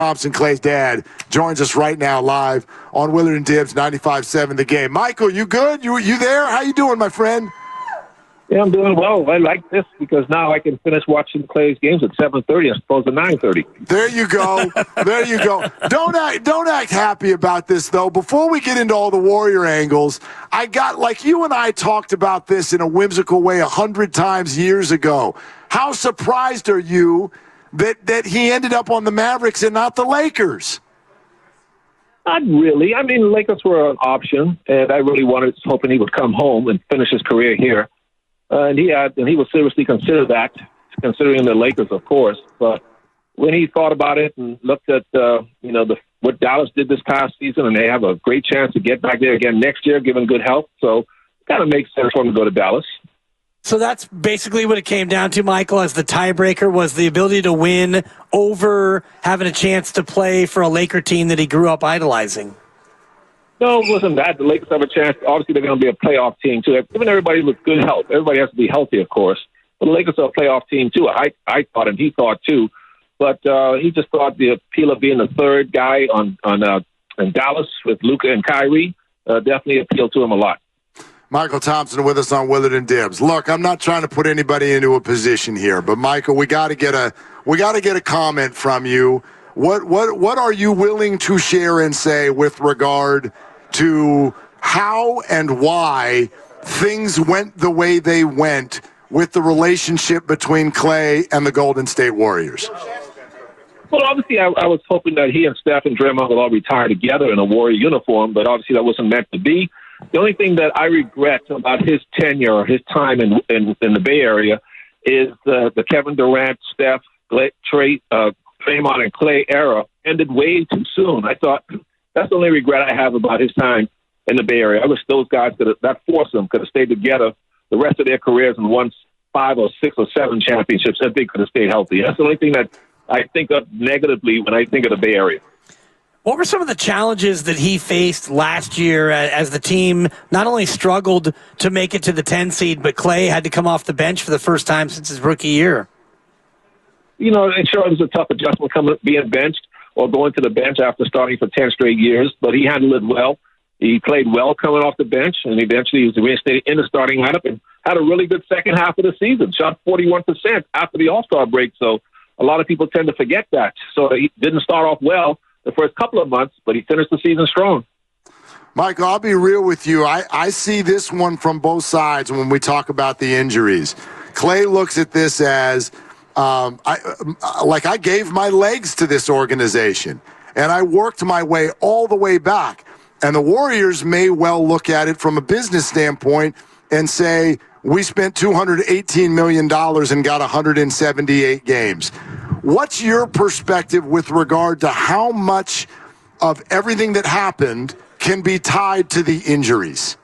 Thompson, Clay's dad, joins us right now live on Willard and Dibs 95.7 The Game. Michael, you good? You there? How you doing, my friend? Yeah, I'm doing well. I like this because now I can finish watching Clay's games at 7:30 as opposed to 9:30. There you go. There you go. Don't act happy about this, though. Before we get into all the Warrior angles, I got, like you and I talked about this in a whimsical way 100 times years ago. How surprised are you that he ended up on the Mavericks and not the Lakers? Not really. I mean, the Lakers were an option, and I really hoping he would come home and finish his career here. And he would seriously consider that, considering the Lakers, of course. But when he thought about it and looked at what Dallas did this past season, and they have a great chance to get back there again next year, given good health, so it kind of makes sense for him to go to Dallas. So that's basically what it came down to, Michael, as the tiebreaker was the ability to win over having a chance to play for a Laker team that he grew up idolizing. No, it wasn't that. The Lakers have a chance. Obviously, they're going to be a playoff team, too. Even everybody with good health. Everybody has to be healthy, of course. But the Lakers are a playoff team, too. I thought, and he thought, too. But he just thought the appeal of being the third guy in Dallas with Luka and Kyrie definitely appealed to him a lot. Mychal Thompson with us on Willard and Dibs. Look, I'm not trying to put anybody into a position here, but Michael, we got to get a comment from you. What are you willing to share and say with regard to how and why things went the way they went with the relationship between Klay and the Golden State Warriors? Well, obviously, I was hoping that he and Steph and Draymond would all retire together in a Warrior uniform, but obviously that wasn't meant to be. The only thing that I regret about his tenure or his time in the Bay Area is the Kevin Durant, Steph, Draymond, and Klay era ended way too soon. I thought that's the only regret I have about his time in the Bay Area. I wish those guys that foursome could have stayed together the rest of their careers and won 5 or 6 or 7 championships if they could have stayed healthy. That's the only thing that I think of negatively when I think of the Bay Area. What were some of the challenges that he faced last year as the team not only struggled to make it to the 10 seed, but Klay had to come off the bench for the first time since his rookie year? You know, it sure was a tough adjustment being benched or going to the bench after starting for 10 straight years, but he handled it well. He played well coming off the bench, and eventually he was reinstated in the starting lineup and had a really good second half of the season, shot 41% after the All-Star break. So a lot of people tend to forget that. So he didn't start off well the first couple of months, but he finished the season strong. Michael, I'll be real with you. I see this one from both sides when we talk about the injuries. Klay looks at this as, I gave my legs to this organization, and I worked my way all the way back. And the Warriors may well look at it from a business standpoint and say, we spent $218 million and got 178 games. What's your perspective with regard to how much of everything that happened can be tied to the injuries?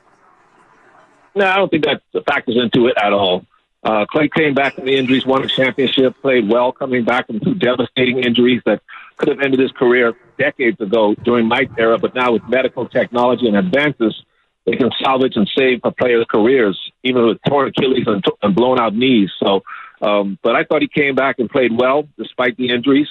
No, I don't think that factors into it at all. Klay came back from the injuries, won a championship, played well coming back from 2 devastating injuries that could have ended his career decades ago during Mike's era, but now with medical technology and advances, they can salvage and save a players' careers, even with torn Achilles and blown out knees. So, but I thought he came back and played well despite the injuries.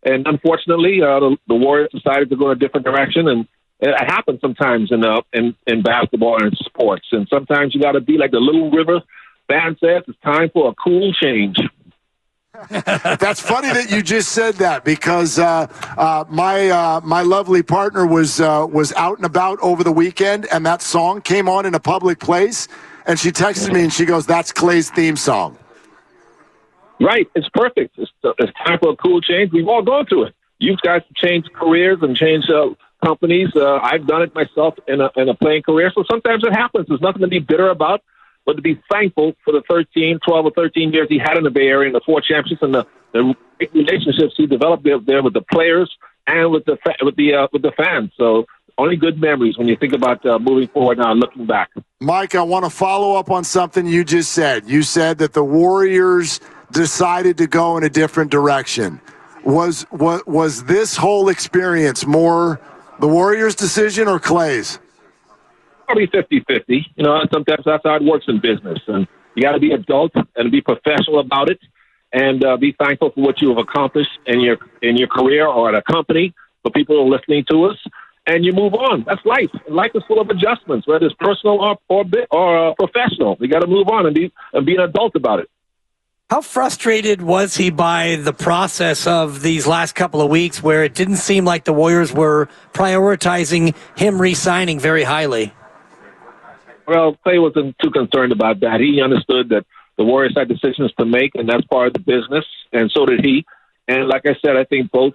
And unfortunately, the Warriors decided to go in a different direction. And it happens sometimes in basketball and in sports. And sometimes you got to be like the Little River band says, it's time for a cool change. That's funny that you just said that because my lovely partner was out and about over the weekend, and that song came on in a public place, and she texted me and she goes, "That's Klay's theme song." Right, it's perfect. It's time for a cool change. We've all gone through it. You guys have changed careers and changed companies. I've done it myself in a playing career, so sometimes it happens. There's nothing to be bitter about, but to be thankful for the 12 or 13 years he had in the Bay Area and the 4 championships and the relationships he developed there with the players and with the fans. So only good memories when you think about moving forward now and looking back. Mike, I want to follow up on something you just said. You said that the Warriors decided to go in a different direction. Was this whole experience more the Warriors' decision or Klay's? Probably 50-50. You know, sometimes that's how it works in business. And you got to be adult and be professional about it. and be thankful for what you have accomplished in your career or at a company, for people who are listening to us, and you move on. That's life. Life is full of adjustments, whether it's personal or professional. You got to move on and be an adult about it. How frustrated was he by the process of these last couple of weeks where it didn't seem like the Warriors were prioritizing him re-signing very highly? Well, Klay wasn't too concerned about that. He understood that the Warriors had decisions to make, and that's part of the business, and so did he. And like I said, I think both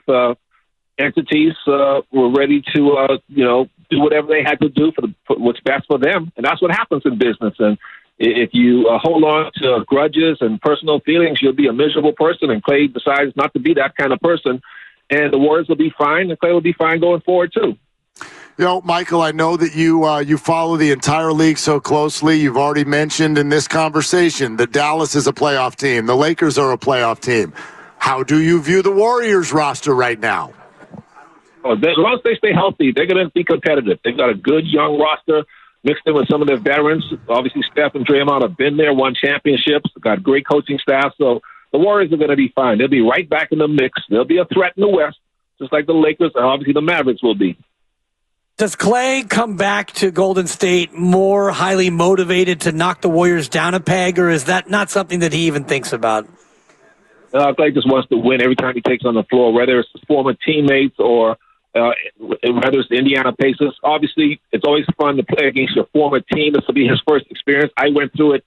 entities were ready to, do whatever they had to do for what's best for them, and that's what happens in business. And if you hold on to grudges and personal feelings, you'll be a miserable person, and Klay decides not to be that kind of person, and the Warriors will be fine, and Klay will be fine going forward, too. Mychal, I know that you follow the entire league so closely. You've already mentioned in this conversation that Dallas is a playoff team. The Lakers are a playoff team. How do you view the Warriors roster right now? As long as they stay healthy, they're going to be competitive. They've got a good young roster mixed in with some of their veterans. Obviously, Steph and Draymond have been there, won championships, got great coaching staff. So the Warriors are going to be fine. They'll be right back in the mix. They'll be a threat in the West, just like the Lakers and obviously the Mavericks will be. Does Klay come back to Golden State more highly motivated to knock the Warriors down a peg, or is that not something that he even thinks about? Klay just wants to win every time he takes on the floor, whether it's his former teammates or whether it's the Indiana Pacers. Obviously, it's always fun to play against your former team. This will be his first experience. I went through it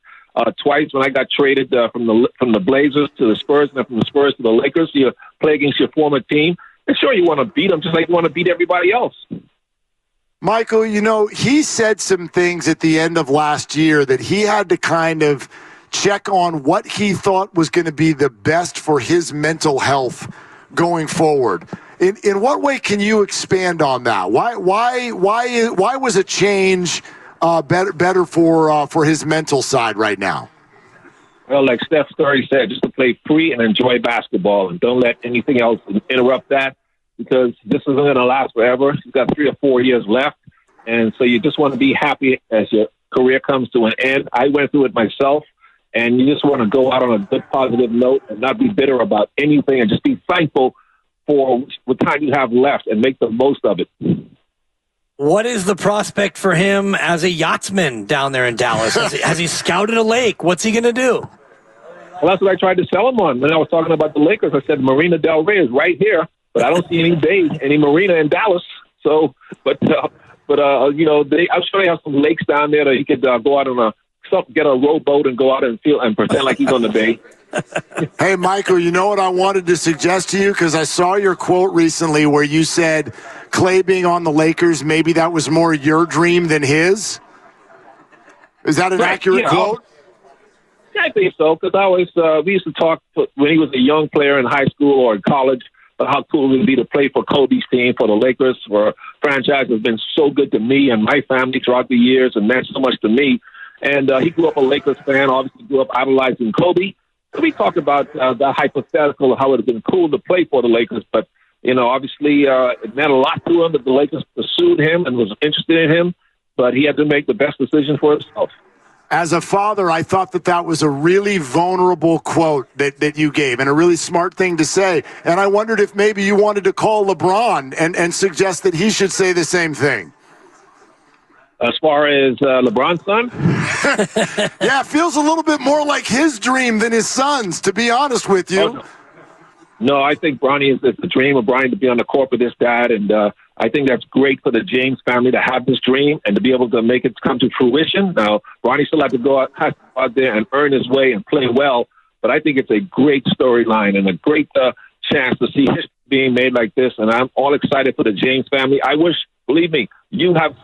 twice when I got traded from the Blazers to the Spurs, and then from the Spurs to the Lakers. You play against your former team. And sure, you want to beat them just like you want to beat everybody else. Mychal, he said some things at the end of last year that he had to kind of check on what he thought was going to be the best for his mental health going forward. In what way can you expand on that? Why was a change better for his mental side right now? Well, like Steph Curry said, just to play free and enjoy basketball, and don't let anything else interrupt that, because this isn't going to last forever. You've got 3 or 4 years left, and so you just want to be happy as your career comes to an end. I went through it myself, and you just want to go out on a good, positive note and not be bitter about anything, and just be thankful for what time you have left and make the most of it. What is the prospect for him as a yachtsman down there in Dallas? Has he scouted a lake? What's he going to do? Well, that's what I tried to sell him on. When I was talking about the Lakers, I said Marina Del Rey is right here, but I don't see any marina in Dallas. So, I'm sure they have some lakes down there that he could go out on get a rowboat and go out and pretend like he's on the bay. Hey, Mychal, you know what I wanted to suggest to you? Because I saw your quote recently where you said Klay being on the Lakers, maybe that was more your dream than his. Is that an accurate quote? Yeah, I think so, because we used to talk when he was a young player in high school or in college about how cool it would be to play for Kobe's team, for the Lakers, for a franchise that's been so good to me and my family throughout the years and meant so much to me. And he grew up a Lakers fan, obviously grew up idolizing Kobe. So we talked about the hypothetical of how it would have been cool to play for the Lakers, but, obviously it meant a lot to him that the Lakers pursued him and was interested in him, but he had to make the best decision for himself. As a father, I thought that was a really vulnerable quote that you gave and a really smart thing to say. And I wondered if maybe you wanted to call LeBron and suggest that he should say the same thing. As far as LeBron's son? Yeah, it feels a little bit more like his dream than his son's, to be honest with you. Oh, no, I think Bronny is the dream of Bronny to be on the court with his dad, and I think that's great for the James family to have this dream and to be able to make it come to fruition. Now, Bronny still has to go out there and earn his way and play well, but I think it's a great storyline and a great chance to see history being made like this, and I'm all excited for the James family. I wish, believe me, you have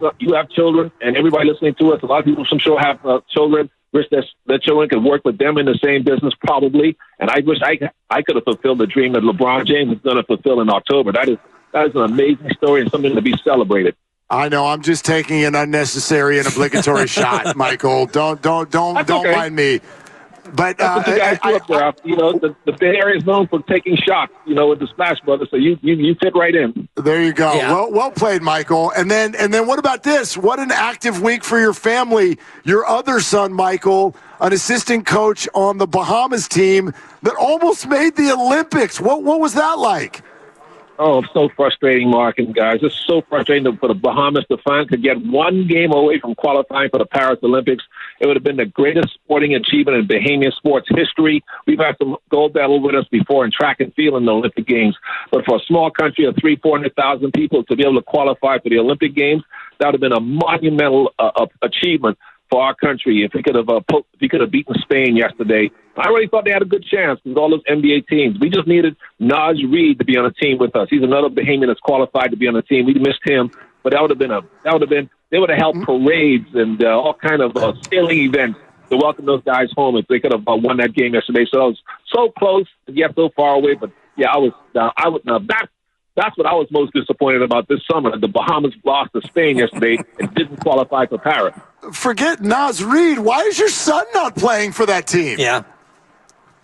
children, and everybody listening to us, a lot of people I'm sure have children. Wish their children could work with them in the same business, probably. And I wish I could have fulfilled the dream that LeBron James is going to fulfill in October. That is an amazing story and something to be celebrated. I know. I'm just taking an unnecessary and obligatory shot, Mychal. Don't mind me. But that's what you guys do up there. The Bay Area is known for taking shots, with the Splash Brothers. So you fit right in. There you go. Yeah. Well played, Mychal. And then what about this? What an active week for your family. Your other son, Mychal, an assistant coach on the Bahamas team that almost made the Olympics. What was that like? Oh, it's so frustrating, Mark and guys. It's so frustrating for the Bahamas to finally get one game away from qualifying for the Paris Olympics. It would have been the greatest sporting achievement in Bahamian sports history. We've had some gold medal with us before in track and field in the Olympic Games. But for a small country of 300,000-400,000 people to be able to qualify for the Olympic Games, that would have been a monumental achievement for our country. If we could have beaten Spain yesterday, I really thought they had a good chance with all those NBA teams. We just needed Naz Reid to be on a team with us. He's another Bahamian that's qualified to be on the team. We missed him, but they would have held parades and all kind of sailing events to welcome those guys home if they could have won that game yesterday. So it was so close yet so far away. But yeah, that's what I was most disappointed about this summer. The Bahamas lost to Spain yesterday and didn't qualify for Paris. Forget Naz Reid. Why is your son not playing for that team? Yeah.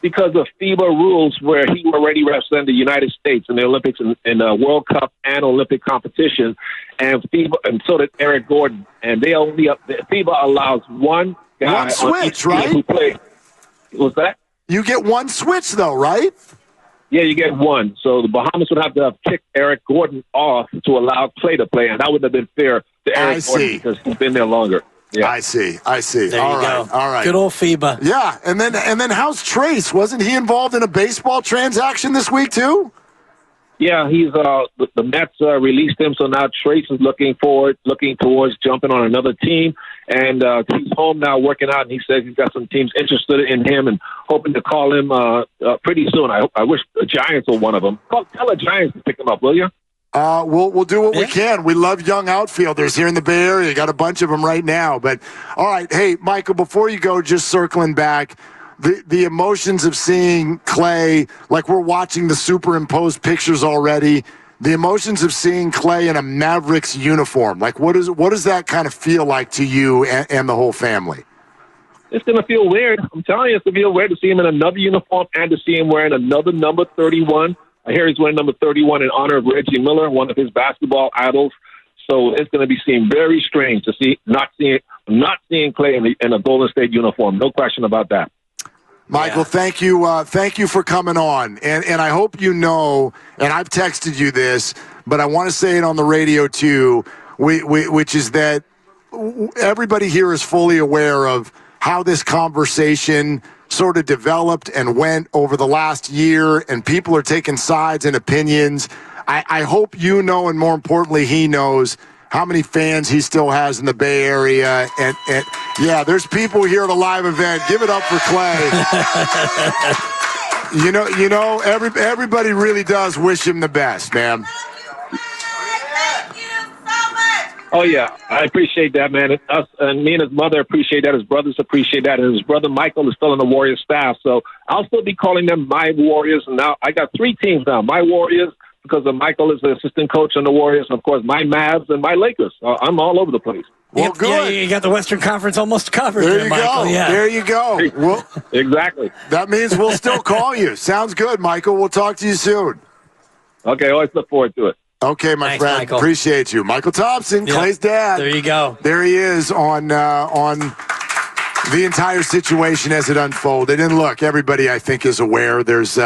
Because of FIBA rules where he already represented the United States in the Olympics and World Cup and Olympic competition, and FIBA, and so did Eric Gordon. And FIBA allows one guy one switch, on each right? team who plays. What's that? You get one switch, though, right? Yeah, you get one. So the Bahamas would have to have kicked Eric Gordon off to allow Klay to play, and that wouldn't have been fair to Eric Gordon because he's been there longer. Yeah. I see. There All you right. go. All right. Good old FIBA. Yeah, and then how's Trace? Wasn't he involved in a baseball transaction this week too? Yeah, he's the Mets released him, so now Trace is looking towards jumping on another team, and he's home now working out. And he says he's got some teams interested in him and hoping to call him pretty soon. I wish the Giants were one of them. Tell the Giants to pick him up, will you? We'll do what we can. We love young outfielders here in the Bay Area. Got a bunch of them right now. But all right, hey Mychal, before you go, just circling back. The emotions of seeing Klay, like we're watching the superimposed pictures already. The emotions of seeing Klay in a Mavericks uniform, like what does that kind of feel like to you and the whole family? It's going to feel weird. I'm telling you, it's going to feel weird to see him in another uniform and to see him wearing another number 31. I hear he's wearing number 31 in honor of Reggie Miller, one of his basketball idols. So it's going to be seen very strange to see not seeing Klay in a Golden State uniform. No question about that. Mychal, thank you for coming on, and I hope you know. And I've texted you this, but I want to say it on the radio too, which is that everybody here is fully aware of how this conversation sort of developed and went over the last year, and people are taking sides and opinions. I hope you know, and more importantly, he knows how many fans he still has in the Bay Area. And yeah, there's people here at a live event. Give it up for Klay. you know, everybody really does wish him the best, man. Oh, yeah. I appreciate that, man. Me and his mother appreciate that. His brothers appreciate that. And his brother Mychal is still on the Warriors staff. So I'll still be calling them my Warriors. And now I got 3 teams now. My Warriors, because of Mychal is the assistant coach on the Warriors. And, of course, my Mavs and my Lakers. I'm all over the place. Well, good. Yeah, you got the Western Conference almost covered. There you Mychal. go. Yeah. There you go. Well, exactly. That means we'll still call you. Sounds good, Mychal. We'll talk to you soon. Okay, always look forward to it. Okay, my Thanks, friend. Mychal. Appreciate you. Mychal Thompson, Yep. Klay's dad. There you go. There he is on the entire situation as it unfolded. And look, everybody I think is aware. There's